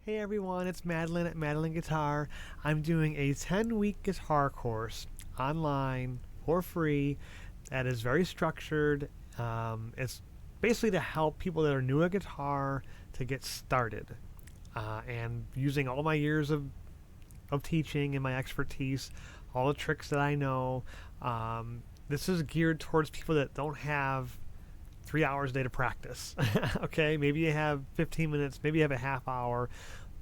Hey everyone, it's Madeline at Madelyn Guitar. I'm doing a 10-week guitar course online for free that is very structured. It's basically to help people that are new at guitar to get started. And using all my years of teaching and my expertise, all the tricks that I know, this is geared towards people that don't have 3 hours a day to practice. Okay, maybe you have 15 minutes, maybe you have a half hour,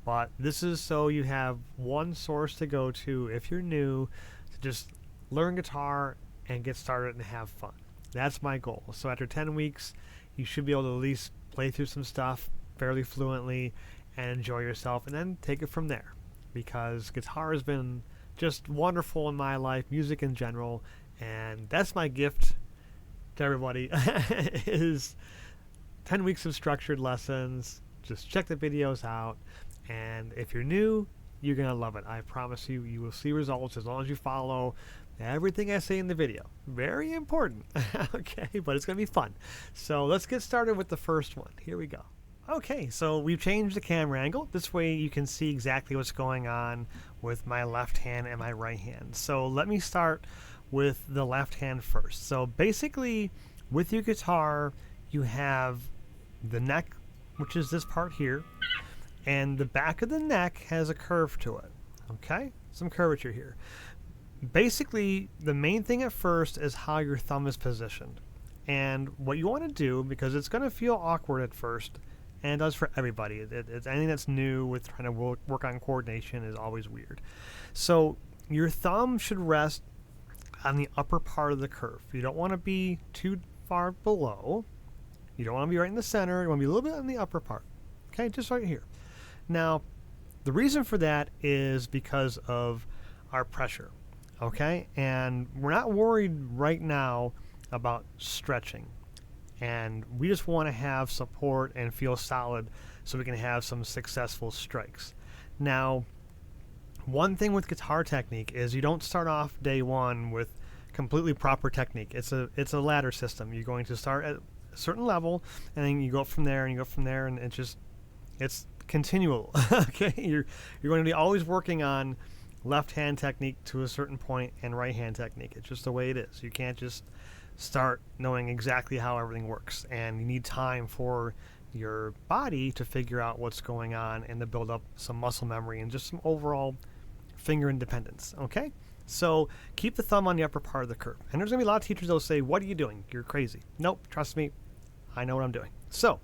but this is so you have one source to go to if you're new to just learn guitar and get started and have fun. That's my goal. So after 10 weeks, you should be able to at least play through some stuff fairly fluently and enjoy yourself, and then take it from there. Because guitar has been just wonderful in my life, music in general, and that's my gift to everybody is 10 weeks of structured lessons. Just check the videos out, and if you're new, you're going to love it. I promise you, you will see results as long as you follow everything I say in the video. Very important. Okay, but it's going to be fun. So let's get started with the first one. Here we go. Okay, so we've changed the camera angle. This way you can see exactly what's going on with my left hand and my right hand. So let me start with the left hand first. So basically, with your guitar, you have the neck, which is this part here, and the back of the neck has a curve to it. Okay, some curvature here. Basically, the main thing at first is how your thumb is positioned. And what you want to do, because it's going to feel awkward at first, and it does for everybody. It's anything that's new with trying to work on coordination is always weird. So your thumb should rest on the upper part of the curve. You don't want to be too far below. You don't want to be right in the center. You want to be a little bit on the upper part. Okay, just right here. Now, the reason for that is because of our pressure. Okay, and we're not worried right now about stretching. And we just want to have support and feel solid so we can have some successful strikes. Now, one thing with guitar technique is you don't start off day one with completely proper technique. It's a ladder system. You're going to start at a certain level, and then you go up from there, and you go from there, and it's continual. Okay, you're going to be always working on left hand technique to a certain point and right hand technique. It's just the way it is. You can't just start knowing exactly how everything works, and you need time for your body to figure out what's going on and to build up some muscle memory and just some overall finger independence. Okay, so keep the thumb on the upper part of the curve. And there's gonna be a lot of teachers that'll say, what are you doing? You're crazy. Nope, trust me, I know what I'm doing. So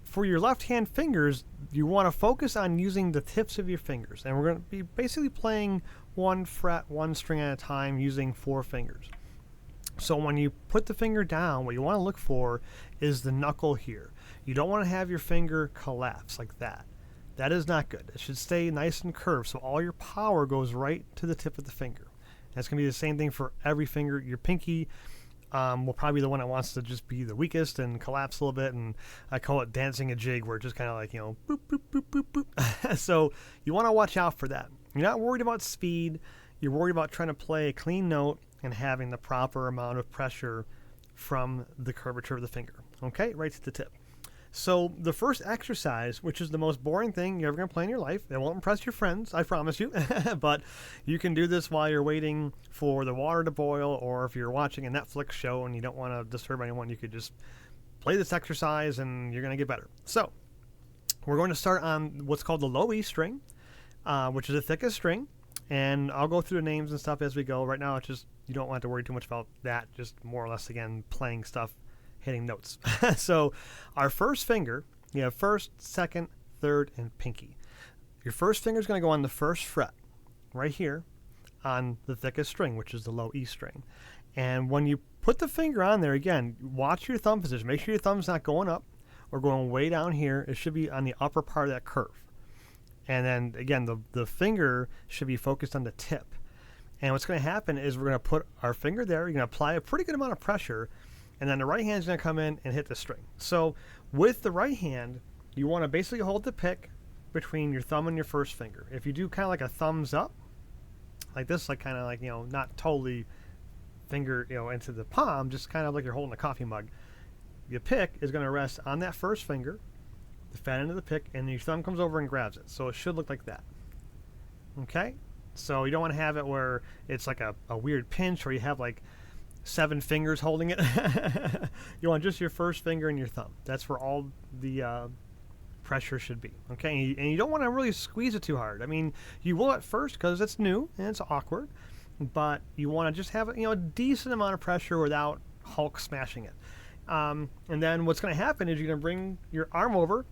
for your left hand fingers, you want to focus on using the tips of your fingers, and we're going to be basically playing one fret, one string at a time using 4 fingers. So when you put the finger down, what you want to look for is the knuckle here. You don't want to have your finger collapse like that. That is not good. It should stay nice and curved, so all your power goes right to the tip of the finger. That's going to be the same thing for every finger. Your pinky will probably be the one that wants to just be the weakest and collapse a little bit, and I call it dancing a jig, where it's just kind of like, boop, boop, boop, boop, boop. So you want to watch out for that. You're not worried about speed. You're worried about trying to play a clean note and having the proper amount of pressure from the curvature of the finger. Okay, right to the tip. So the first exercise, which is the most boring thing you're ever going to play in your life, it won't impress your friends, I promise you, but you can do this while you're waiting for the water to boil, or if you're watching a Netflix show and you don't want to disturb anyone, you could just play this exercise and you're going to get better. So we're going to start on what's called the low E string, which is the thickest string. And I'll go through the names and stuff as we go. Right now, it's just, you don't want to worry too much about that. Just more or less, again, playing stuff, hitting notes. So our first finger, you have first, second, third, and pinky. Your first finger is going to go on the first fret, right here, on the thickest string, which is the low E string. And when you put the finger on there, again, watch your thumb position. Make sure your thumb's not going up or going way down here. It should be on the upper part of that curve. And then, again, the finger should be focused on the tip. And what's going to happen is we're going to put our finger there. You're going to apply a pretty good amount of pressure. And then the right hand is going to come in and hit the string. So with the right hand, you want to basically hold the pick between your thumb and your first finger. If you do kind of like a thumbs up, like this, like kind of like, not totally finger, into the palm, just kind of like you're holding a coffee mug. Your pick is going to rest on that first finger, the fat end of the pick, and your thumb comes over and grabs it. So it should look like that. Okay? So you don't want to have it where it's like a weird pinch or you have like 7 fingers holding it. You want just your first finger and your thumb. That's where all the pressure should be. Okay? And you don't want to really squeeze it too hard. I mean, you will at first because it's new and it's awkward, but you want to just have a decent amount of pressure without Hulk smashing it. And then what's going to happen is you're going to bring your arm over.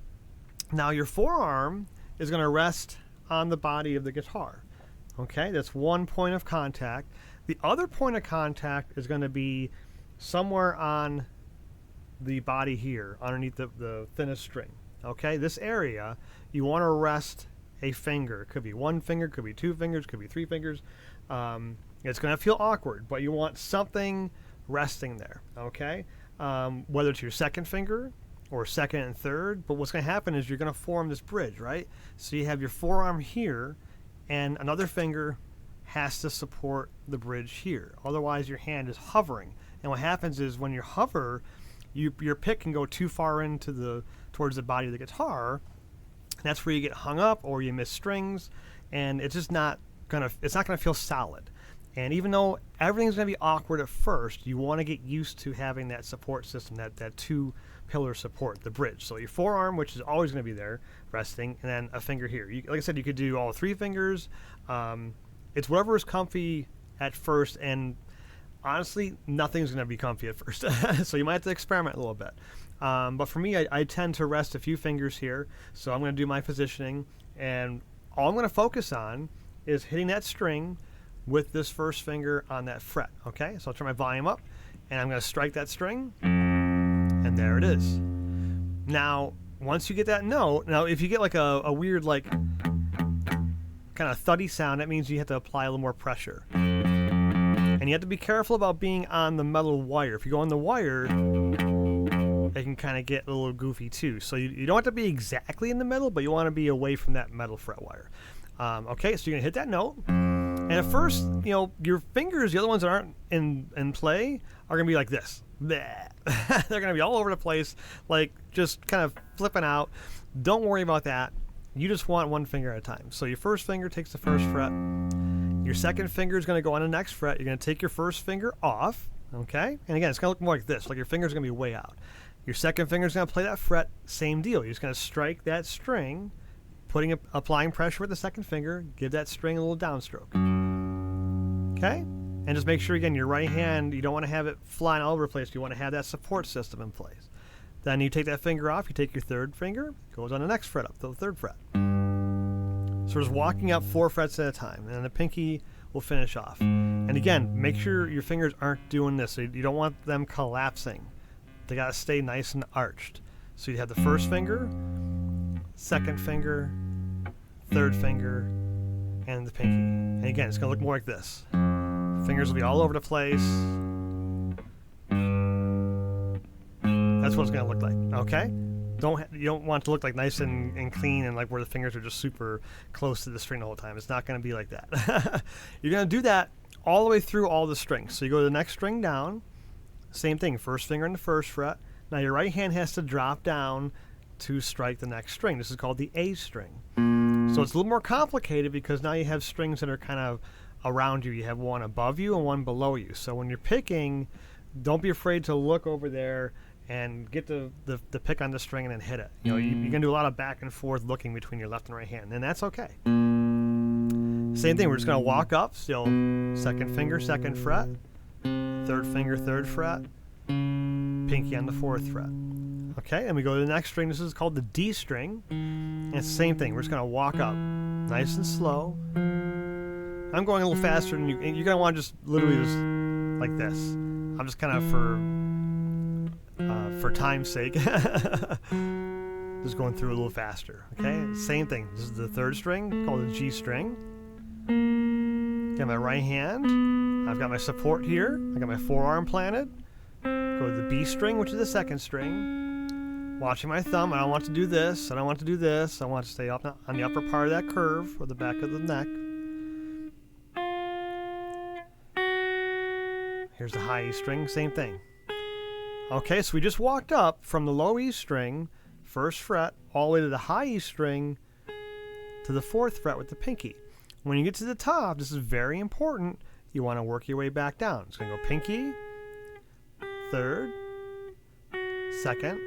Now your forearm is going to rest on the body of the guitar. Okay, that's one point of contact. The other point of contact is going to be somewhere on the body here, underneath the thinnest string. Okay, this area, you want to rest a finger. It could be 1 finger, could be 2 fingers, could be 3 fingers. It's going to feel awkward, but you want something resting there. Okay, whether it's your second finger or second and third, but what's going to happen is you're going to form this bridge, right? So you have your forearm here, and another finger has to support the bridge here. Otherwise, your hand is hovering. And what happens is when you hover, your pick can go too far towards the body of the guitar. And that's where you get hung up or you miss strings, and it's just not gonna feel solid. And even though everything's gonna be awkward at first, you want to get used to having that support system, that 2-pillar support, the bridge. So your forearm, which is always going to be there, resting, and then a finger here. Like I said, you could do all 3 fingers. It's whatever is comfy at first, and honestly, nothing's going to be comfy at first. So you might have to experiment a little bit. But for me, I tend to rest a few fingers here. So I'm going to do my positioning, and all I'm going to focus on is hitting that string with this first finger on that fret. Okay, so I'll turn my volume up, and I'm going to strike that string, and there it is. Now, once you get that note, now if you get like a weird like kind of thuddy sound, that means you have to apply a little more pressure. And you have to be careful about being on the metal wire. If you go on the wire, it can kind of get a little goofy too. So you don't have to be exactly in the middle, but you want to be away from that metal fret wire. Okay, so you're going to hit that note. And at first, your fingers, the other ones that aren't in play, are going to be like this. They're going to be all over the place, like just kind of flipping out. Don't worry about that. You just want 1 finger at a time. So your first finger takes the first fret. Your second finger is going to go on the next fret. You're going to take your first finger off, okay? And again, it's going to look more like this, like your finger's going to be way out. Your second finger is going to play that fret, same deal. You're just going to strike that string, applying pressure with the second finger, give that string a little downstroke. Okay? And just make sure, again, your right hand, you don't want to have it flying all over the place. You want to have that support system in place. Then you take that finger off, you take your third finger, goes on the next fret up to the third fret. So we're just walking up 4 frets at a time, and then the pinky will finish off. And again, make sure your fingers aren't doing this. So you don't want them collapsing. They got to stay nice and arched. So you have the first finger, second finger, third finger, and the pinky. And again, it's going to look more like this. Fingers will be all over the place. That's what it's going to look like, okay? You don't want it to look like nice and clean and like where the fingers are just super close to the string the whole time. It's not going to be like that. You're going to do that all the way through all the strings. So you go to the next string down, same thing, first finger on the first fret. Now your right hand has to drop down to strike the next string. This is called the A string. So it's a little more complicated because now you have strings that are kind of around you. You have one above you and one below you. So when you're picking, don't be afraid to look over there and get the pick on the string and then hit it. You're going to do a lot of back and forth looking between your left and right hand, and that's okay. Same thing, we're just going to walk up, still second finger, second fret, third finger, third fret, pinky on the fourth fret. Okay, and we go to the next string. This is called the D string. And it's the same thing. We're just going to walk up nice and slow. I'm going a little faster than you. You're going to want to just literally just like this. I'm just kind of for time's sake, just going through a little faster. Okay, same thing. This is the third string called the G string. Got my right hand. I've got my support here. I got my forearm planted. Go to the B string, which is the second string. Watching my thumb. I don't want to do this. I don't want to do this. I want to stay up on the upper part of that curve or the back of the neck. Here's the high E string. Same thing. Okay, so we just walked up from the low E string, 1st fret all the way to the high E string to the 4th fret with the pinky. When you get to the top, this is very important, you want to work your way back down. It's going to go pinky, 3rd, 2nd,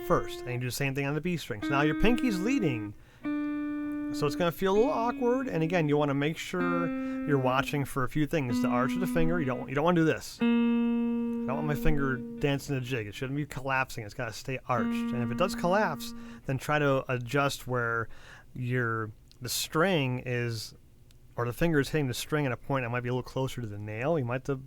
1st. And you do the same thing on the B string. So now your pinky's leading. So it's going to feel a little awkward. And again, you want to make sure you're watching for a few things. The arch of the finger, you don't want to do this. I don't want my finger dancing a jig. It shouldn't be collapsing. It's got to stay arched. And if it does collapse, then try to adjust where the string is, or the finger is hitting the string at a point that might be a little closer to the nail. You might have to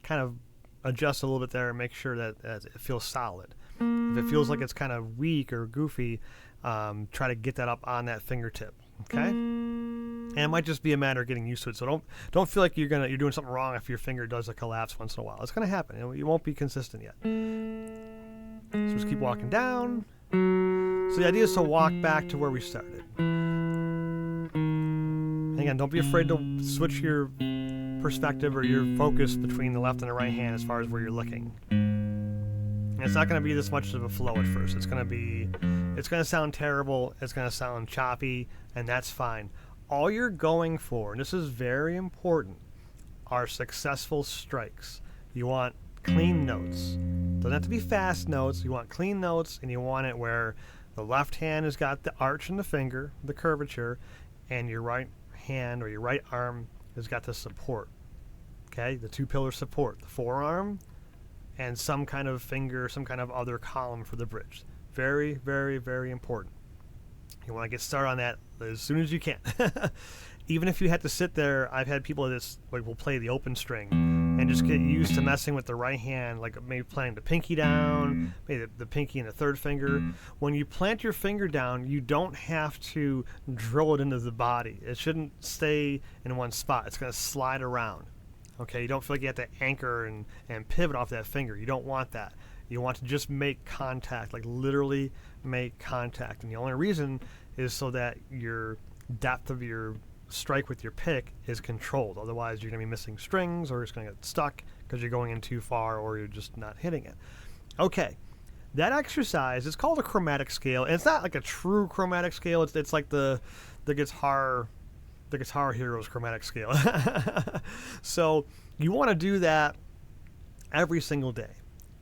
kind of adjust a little bit there and make sure that it feels solid. If it feels like it's kind of weak or goofy, try to get that up on that fingertip. Okay, and it might just be a matter of getting used to it. So don't feel like you're doing something wrong if your finger does a collapse once in a while. It's gonna happen. You won't be consistent yet. So just keep walking down. So the idea is to walk back to where we started. And again, don't be afraid to switch your perspective or your focus between the left and the right hand as far as where you're looking. And it's not going to be this much of a flow at first. It's going to sound terrible. It's going to sound choppy, and that's fine. All you're going for, and this is very important, are successful strikes. You want clean notes. Doesn't have to be fast notes. You want clean notes, and you want it where the left hand has got the arch in the finger, the curvature, and your right hand or your right arm has got the support. Okay, the 2-pillar support, the forearm, and some kind of finger, some kind of other column for the bridge. Very, very, very important. You want to get started on that as soon as you can. Even if you had to sit there, I've had people that will play the open string and just get used to messing with the right hand, like maybe playing the pinky down, maybe the pinky and the 3rd finger. When you plant your finger down, you don't have to drill it into the body. It shouldn't stay in one spot. It's going to slide around. Okay, you don't feel like you have to anchor and pivot off that finger. You don't want that. You want to just make contact, like literally make contact. And the only reason is so that your depth of your strike with your pick is controlled. Otherwise, you're going to be missing strings, or it's going to get stuck because you're going in too far, or you're just not hitting it. Okay, that exercise is called a chromatic scale, and it's not like a true chromatic scale. It's like the Guitar Hero's chromatic scale. So you want to do that every single day.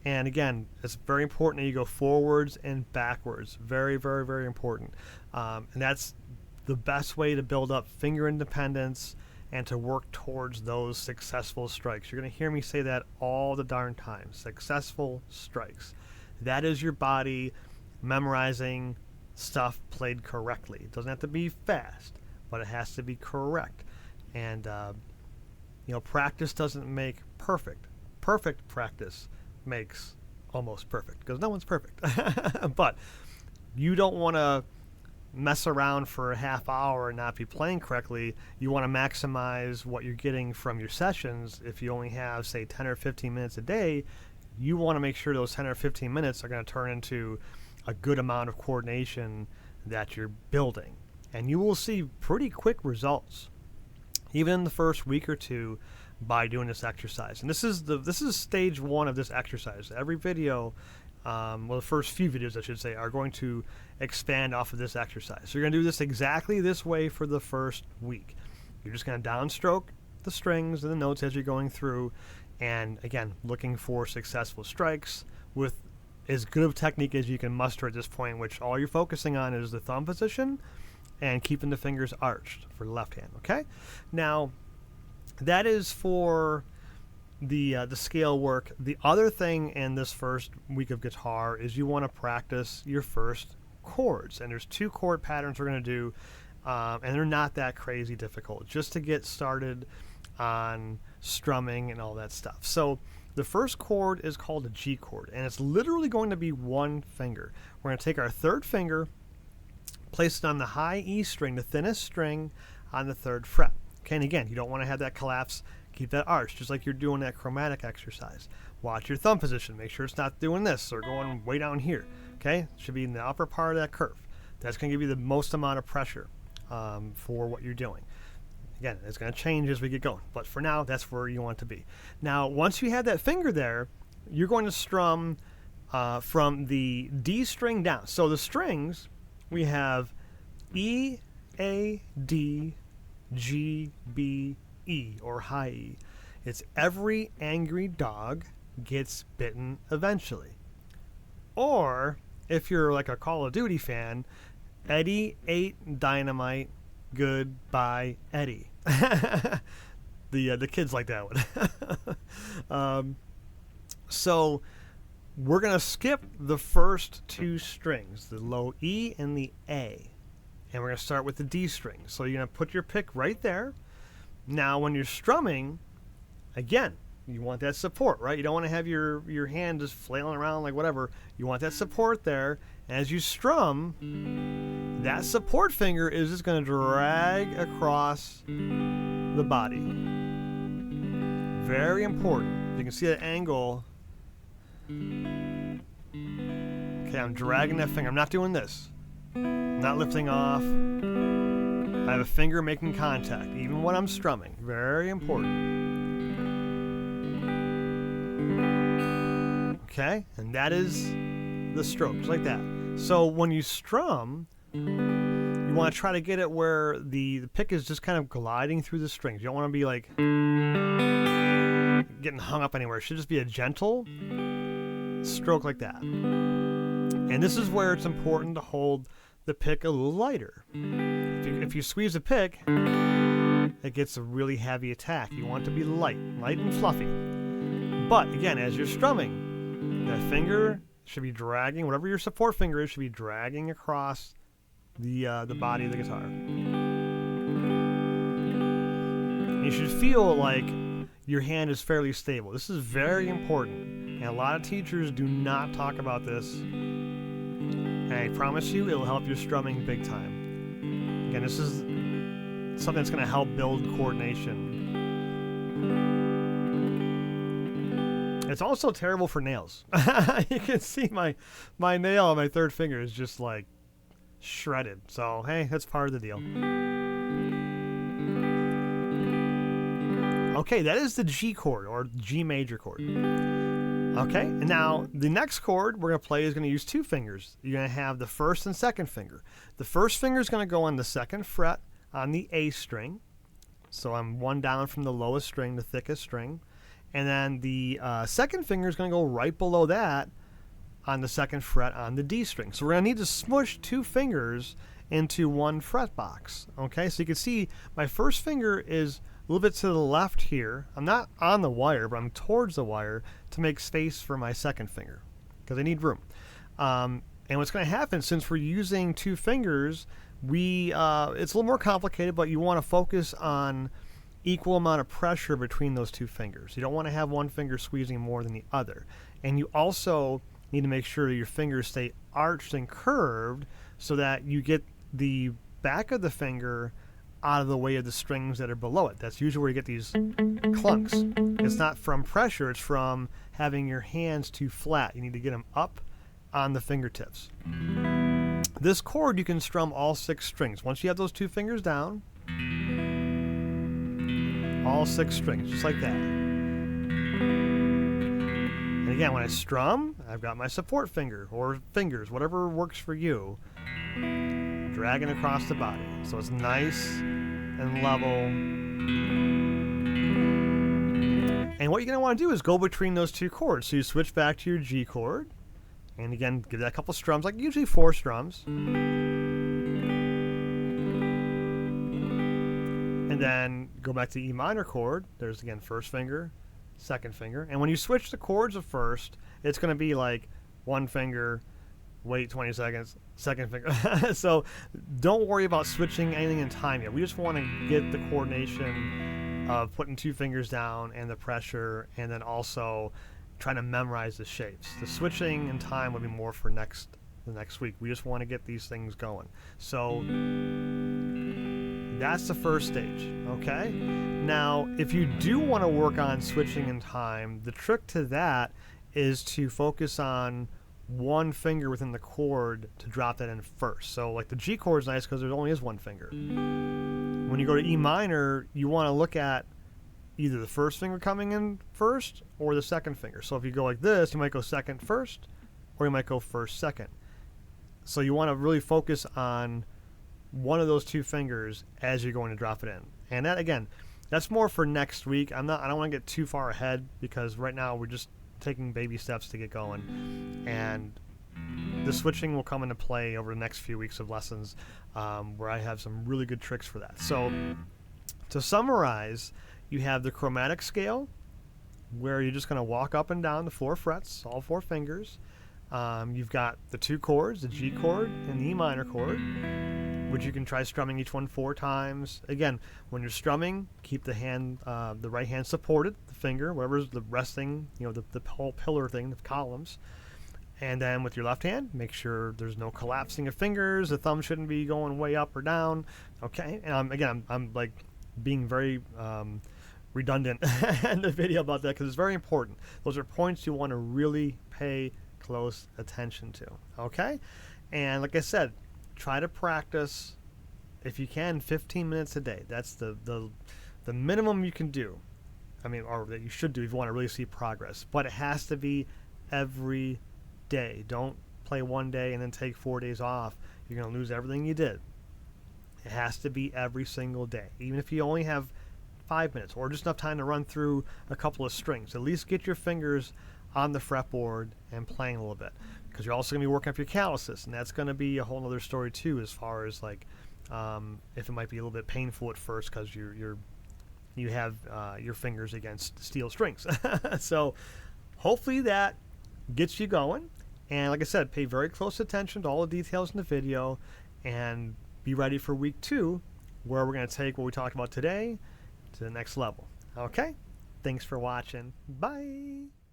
And again, it's very important that you go forwards and backwards. Very, very, very important. And that's the best way to build up finger independence and to work towards those successful strikes. You're going to hear me say that all the darn time. Successful strikes. That is your body memorizing stuff played correctly. It doesn't have to be fast, but it has to be correct. And practice doesn't make perfect. Perfect practice makes almost perfect, because no one's perfect. But you don't want to mess around for a half hour and not be playing correctly. You want to maximize what you're getting from your sessions. If you only have, say, 10 or 15 minutes a day, you want to make sure those 10 or 15 minutes are going to turn into a good amount of coordination that you're building. And you will see pretty quick results, even in the first week or two, by doing this exercise. And this is stage 1 of this exercise. Every video, the first few videos I should say, are going to expand off of this exercise. So you're going to do this exactly this way for the first week. You're just going to downstroke the strings and the notes as you're going through, and again, looking for successful strikes with as good of technique as you can muster at this point, which all you're focusing on is the thumb position and keeping the fingers arched for the left hand. Okay, now that is for the scale work. The other thing in this first week of guitar is you want to practice your first chords, and there's 2 chord patterns we're going to do, and they're not that crazy difficult, just to get started on strumming and all that stuff. So the first chord is called a G chord, and it's literally going to be 1 finger. We're going to take our 3rd finger, place it on the high E string, the thinnest string on the 3rd fret. Okay, and again, you don't want to have that collapse. Keep that arch, just like you're doing that chromatic exercise. Watch your thumb position. Make sure it's not doing this or going way down here. Okay, it should be in the upper part of that curve. That's going to give you the most amount of pressure for what you're doing. Again, it's going to change as we get going, but for now, that's where you want to be. Now, once you have that finger there, you're going to strum from the D string down. So the strings, we have E, A, D, G, B, E, or high E. It's every angry dog gets bitten eventually. Or, if you're like a Call of Duty fan, Eddie ate dynamite, goodbye Eddie. The kids like that one. So we're going to skip the first two strings, the low E and the A. And we're going to start with the D string. So you're going to put your pick right there. Now when you're strumming, again, you want that support, right? You don't want to have your hand just flailing around like whatever. You want that support there. As you strum, that support finger is just going to drag across the body. Very important. You can see that angle. Okay, I'm dragging that finger. I'm not doing this. I'm not lifting off. I have a finger making contact, even when I'm strumming. Very important. Okay, and that is the stroke, just like that. So when you strum, you want to try to get it where the pick is just kind of gliding through the strings. You don't want to be like getting hung up anywhere. It should just be a gentle stroke like that. And this is where it's important to hold the pick a little lighter. If you squeeze the pick, it gets a really heavy attack. You want it to be light and fluffy. But again, as you're strumming, that finger should be dragging, whatever your support finger is, should be dragging across the body of the guitar. You should feel like your hand is fairly stable. This is very important, and a lot of teachers do not talk about this. And I promise you, it'll help your strumming big time. Again, this is something that's going to help build coordination. It's also terrible for nails. You can see my nail on my third finger is just like shredded. So, hey, that's part of the deal. Okay, that is the G chord, or G major chord. Okay, and now the next chord we're going to play is going to use two fingers. You're going to have the first and second finger. The first finger is going to go on the second fret on the A string. So I'm one down from the lowest string, the thickest string. And then the second finger is going to go right below that on the second fret on the D string. So we're going to need to smush two fingers into one fret box. Okay, so you can see my first finger is a little bit to the left here. I'm not on the wire, but I'm towards the wire to make space for my second finger because I need room. And what's going to happen, since we're using two fingers, it's a little more complicated, but you want to focus on equal amount of pressure between those two fingers. You don't want to have one finger squeezing more than the other. And you also need to make sure that your fingers stay arched and curved so that you get the back of the finger out of the way of the strings that are below it. That's usually where you get these clunks. It's not from pressure, it's from having your hands too flat. You need to get them up on the fingertips. This chord you can strum all 6 strings. Once you have those two fingers down, all 6 strings, just like that. And again, when I strum, I've got my support finger, or fingers, whatever works for you, dragging across the body. So it's nice and level. And what you're going to want to do is go between those two chords. So you switch back to your G chord, and again, give that a couple strums, like usually 4 strums. And then go back to the E minor chord. There's again first finger, second finger. And when you switch the chords of first, it's going to be like one finger, wait 20 seconds, second finger. So don't worry about switching anything in time yet. We just want to get the coordination of putting two fingers down and the pressure, and then also trying to memorize the shapes. The switching in time will be more for the next week. We just want to get these things going. So that's the first stage, okay? Now, if you do want to work on switching in time, the trick to that is to focus on one finger within the chord to drop that in first. So like the G chord is nice because there only is one finger. When you go to E minor, you want to look at either the first finger coming in first or the second finger. So if you go like this, you might go second first, or you might go first, second. So you want to really focus on one of those two fingers as you're going to drop it in. And that, again, that's more for next week. I don't want to get too far ahead because right now we're just taking baby steps to get going. And the switching will come into play over the next few weeks of lessons, where I have some really good tricks for that. So to summarize, you have the chromatic scale, where you're just going to walk up and down the 4 frets, all 4 fingers. You've got the 2 chords, the G chord and the E minor chord, which you can try strumming each one 4 times. Again, when you're strumming, keep the hand, the right hand supported, the finger, whatever's the resting, the whole pillar thing, the columns. And then with your left hand, make sure there's no collapsing of fingers. The thumb shouldn't be going way up or down. Okay, and again, I'm like being very redundant in the video about that because it's very important. Those are points you want to really pay close attention to. Okay, and like I said, try to practice if you can 15 minutes a day. That's the minimum you can do. I mean, or that you should do if you want to really see progress. But it has to be every day. Don't play one day and then take 4 days off. You're going to lose everything you did. It has to be every single day. Even if you only have 5 minutes or just enough time to run through a couple of strings. At least get your fingers on the fretboard and playing a little bit, because you're also going to be working up your calluses, and that's going to be a whole other story too, as far as like if it might be a little bit painful at first because you have your fingers against steel strings. So hopefully that gets you going, and like I said, pay very close attention to all the details in the video and be ready for week 2, where we're going to take what we talked about today to the next level. Okay, thanks for watching. Bye.